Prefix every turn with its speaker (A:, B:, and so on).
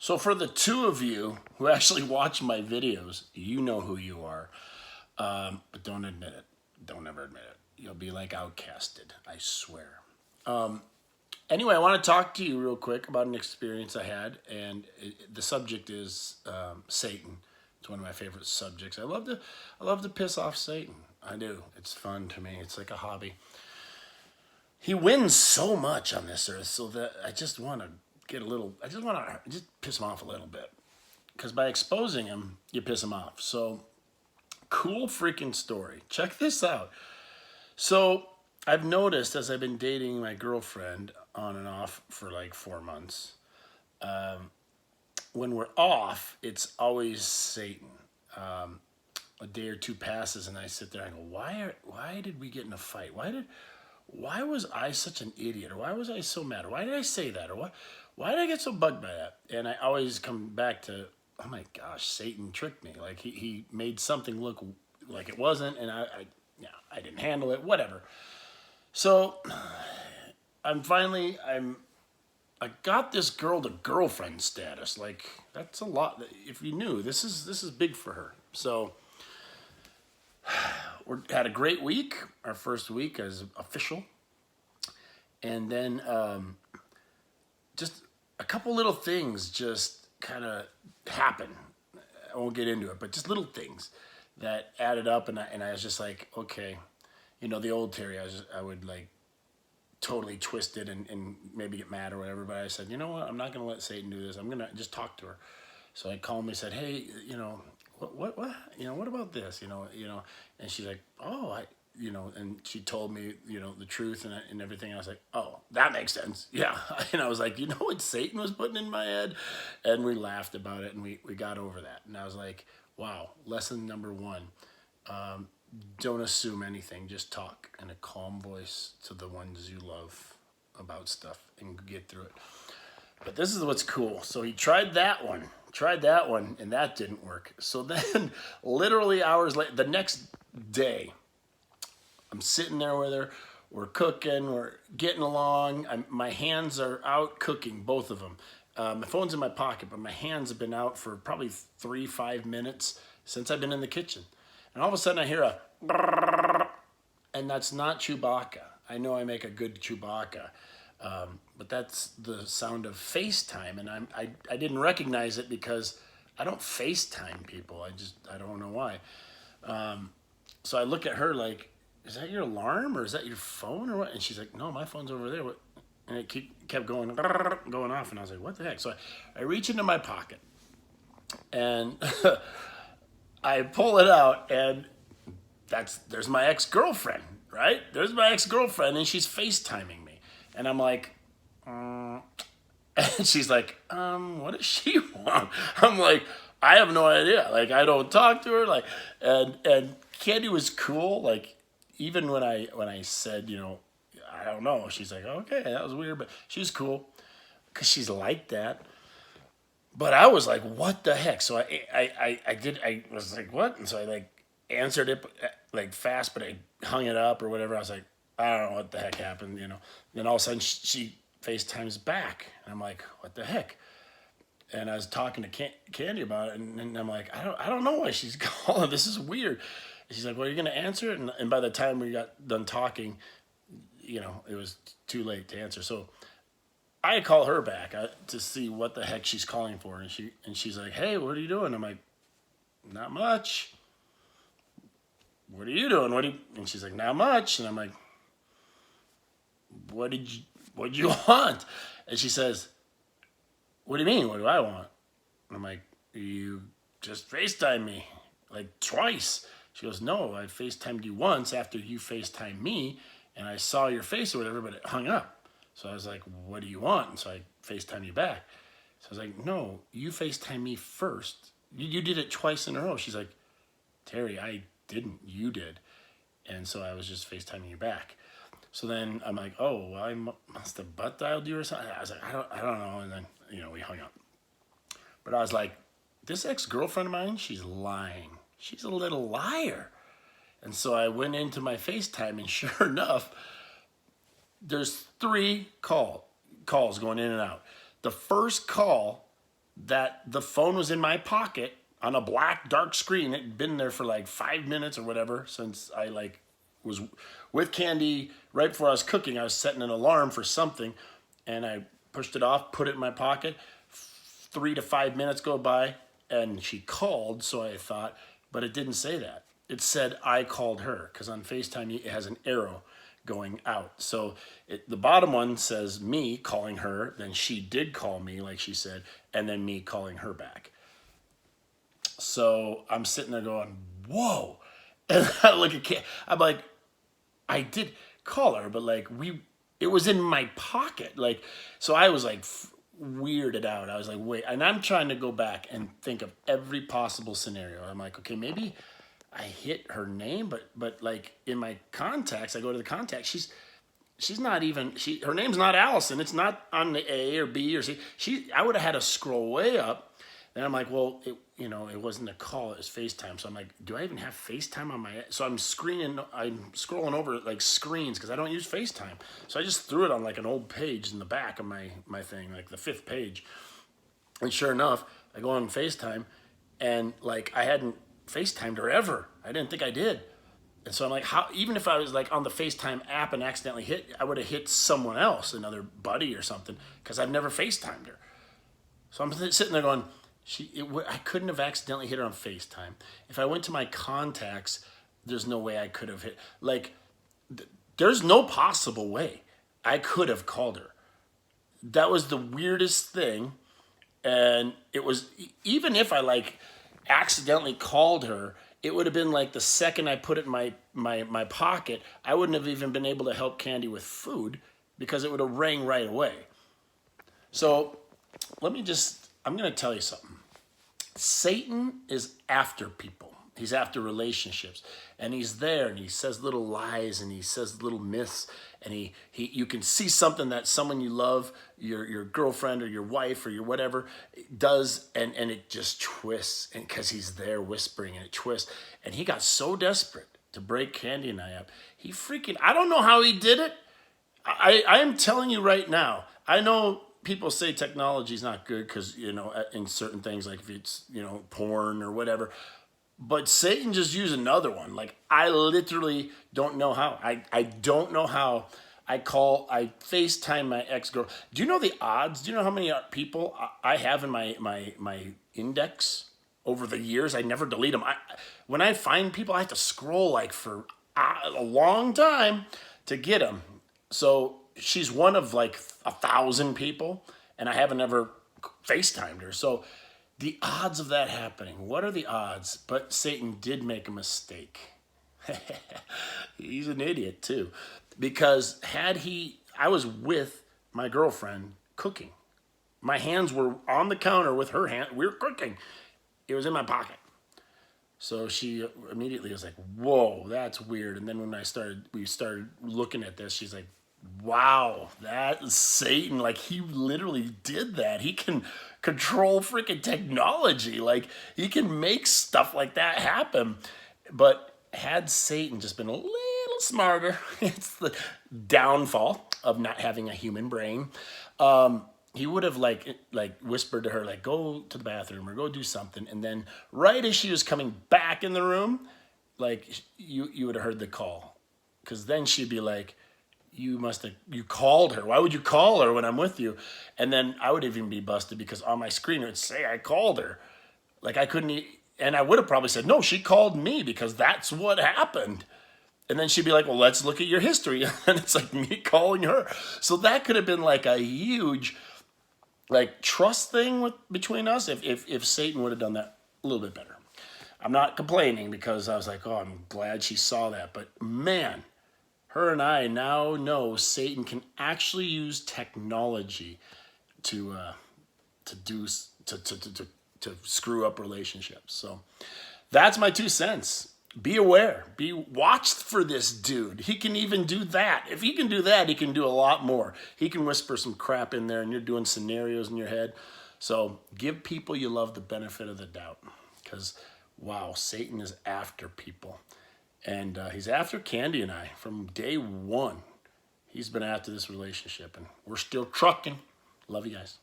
A: So for the two of you who actually watch my videos, you know who you are, but don't admit it. Don't ever admit it. You'll be like outcasted, I swear. Anyway, I want to talk to you real quick about an experience I had, and the subject is Satan. It's one of my favorite subjects. I love to piss off Satan. I do. It's fun to me. It's like a hobby. He wins so much on this earth, so that I just want to get a little. I just want to just piss him off a little bit, because by exposing him, you piss him off. So cool freaking story. Check this out. So I've noticed as I've been dating my girlfriend on and off for like 4 months, when we're off, it's always Satan. A day or two passes, and I sit there and I go, why did we get in a fight? Why was I such an idiot? Or why was I so mad? Or why did I say that? Or why did I get so bugged by that? And I always come back to, oh my gosh, Satan tricked me. Like he made something look like it wasn't, and I didn't handle it, whatever. So I got this girl to girlfriend status. Like that's a lot. If you knew, this is big for her. So we had a great week. Our first week as official, and then just a couple little things just kind of happen. I won't get into it, but just little things that added up, and I was just like, okay, the old Terry, I would like totally twist it and maybe get mad or whatever. But I said, you know what? I'm not gonna let Satan do this. I'm gonna just talk to her. So I called me, said, hey, what what about this, and she's like, oh, and she told me, the truth and everything. And I was like, oh, that makes sense. Yeah. And I was like, what Satan was putting in my head? And we laughed about it, and we got over that. And I was like, wow, lesson number one. Don't assume anything. Just talk in a calm voice to the ones you love about stuff and get through it. But this is what's cool. So he tried that one, and that didn't work. So then, literally hours later, the next day, I'm sitting there with her. We're cooking. We're getting along. My hands are out cooking, both of them. My phone's in my pocket, but my hands have been out for probably 3-5 minutes since I've been in the kitchen. And all of a sudden, I hear a, and that's not Chewbacca. I know I make a good Chewbacca. But that's the sound of FaceTime, and I didn't recognize it because I don't FaceTime people. I don't know why. So I look at her like, is that your alarm or is that your phone or what? And she's like, no, my phone's over there. What? And it kept going off, and I was like, what the heck? So I reach into my pocket, and I pull it out, and there's my ex-girlfriend, right? There's my ex-girlfriend, and she's FaceTiming me, and I'm like. And she's like, what does she want? I'm like, I have no idea. Like, I don't talk to her. Like, and Candy was cool. Like, even when I said, I don't know, she's like, okay, that was weird, but she's cool because she's like that. But I was like, what the heck? So I was like, what? And so I like answered it like fast, but I hung it up or whatever. I was like, I don't know what the heck happened, Then all of a sudden she FaceTimes back, and I'm like, what the heck? And I was talking to Candy about it, and I'm like, I don't know why she's calling. This is weird. And she's like, well, you're gonna answer it, and by the time we got done talking, it was too late to answer. So I call her back to see what the heck she's calling for, and she's like, hey, what are you doing? I'm like, not much. What are you doing? And she's like, not much. And I'm like, what'd you want? And she says, what do you mean? What do I want? And I'm like, you just FaceTime me like twice. She goes, no, I FaceTimed you once after you FaceTimed me, and I saw your face or whatever, but it hung up. So I was like, what do you want? And so I FaceTimed you back. So I was like, no, you FaceTimed me first. You did it twice in a row. She's like, Terry, I didn't. You did. And so I was just FaceTiming you back. So then I'm like, oh, well, I must have butt dialed you or something. I was like, I don't know. And then, we hung up. But I was like, this ex-girlfriend of mine, she's lying. She's a little liar. And so I went into my FaceTime, and sure enough, there's 3 calls going in and out. The first call that the phone was in my pocket on a black dark screen. It had been there for like 5 minutes or whatever since I like was with Candy right before I was cooking. I was setting an alarm for something, and I pushed it off, put it in my pocket. 3 to 5 minutes go by, and she called, so I thought, but it didn't say that. It said I called her, because on FaceTime it has an arrow going out. So the bottom one says me calling her, then she did call me, like she said, and then me calling her back. So I'm sitting there going, whoa. And I look at Kate, I'm like, I did call her, but like it was in my pocket. Like, so I was like weirded out. I was like, wait, and I'm trying to go back and think of every possible scenario. I'm like, okay, maybe I hit her name, but like in my contacts, I go to the contacts, she's not even, her name's not Allison. It's not on the A or B or C. I would have had to scroll way up. Then I'm like, well, it wasn't a call, it was FaceTime. So I'm like, do I even have FaceTime on my, so I'm scrolling over like screens because I don't use FaceTime. So I just threw it on like an old page in the back of my thing, like the 5th page. And sure enough, I go on FaceTime and like I hadn't FaceTimed her ever. I didn't think I did. And so I'm like, how, even if I was like on the FaceTime app and accidentally I would have hit someone else, another buddy or something, because I've never FaceTimed her. So I'm sitting there going, I couldn't have accidentally hit her on FaceTime. If I went to my contacts, there's no way I could have hit. Like, there's no possible way I could have called her. That was the weirdest thing. And it was, even if I like accidentally called her, it would have been like the second I put it in my pocket, I wouldn't have even been able to help Candy with food because it would have rang right away. So I'm going to tell you something. Satan is after people. He's after relationships. And he's there and he says little lies and he says little myths. And you can see something that someone you love, your girlfriend or your wife or your whatever, does, and it just twists. And because he's there whispering and it twists. And he got so desperate to break Candy and I up. I don't know how he did it. I am telling you right now, I know people say technology is not good because, in certain things, like if it's, porn or whatever. But Satan just used another one. Like, I literally don't know how. I don't know how I FaceTime my ex-girl. Do you know the odds? Do you know how many people I have in my index over the years? I never delete them. When I find people, I have to scroll like for a long time to get them. So she's one of like 1,000 people, and I haven't ever FaceTimed her. So the odds of that happening, what are the odds? But Satan did make a mistake. He's an idiot too. Because I was with my girlfriend cooking. My hands were on the counter with her hand. We were cooking. It was in my pocket. So she immediately was like, whoa, that's weird. And then when we started looking at this, she's like, wow, that is Satan. Like, he literally did that. He can control freaking technology. Like, he can make stuff like that happen. But had Satan just been a little smarter, it's the downfall of not having a human brain. He would have like whispered to her, like, go to the bathroom or go do something. And then right as she was coming back in the room, like, you would have heard the call. Because then she'd be like, you called her. Why would you call her when I'm with you? And then I would even be busted because on my screen it would say I called her. Like, I couldn't, and I would have probably said, no, she called me because that's what happened. And then she'd be like, well, let's look at your history. And it's like me calling her. So that could have been like a huge like trust thing between us if Satan would have done that a little bit better. I'm not complaining because I was like, oh, I'm glad she saw that. But man, her and I now know Satan can actually use technology to screw up relationships. So that's my 2 cents. Be aware. Be watched for this dude. He can even do that. If he can do that, he can do a lot more. He can whisper some crap in there and you're doing scenarios in your head. So give people you love the benefit of the doubt. Because, wow, Satan is after people. And he's after Candy and I from day one. He's been after this relationship, and we're still trucking. Love you guys.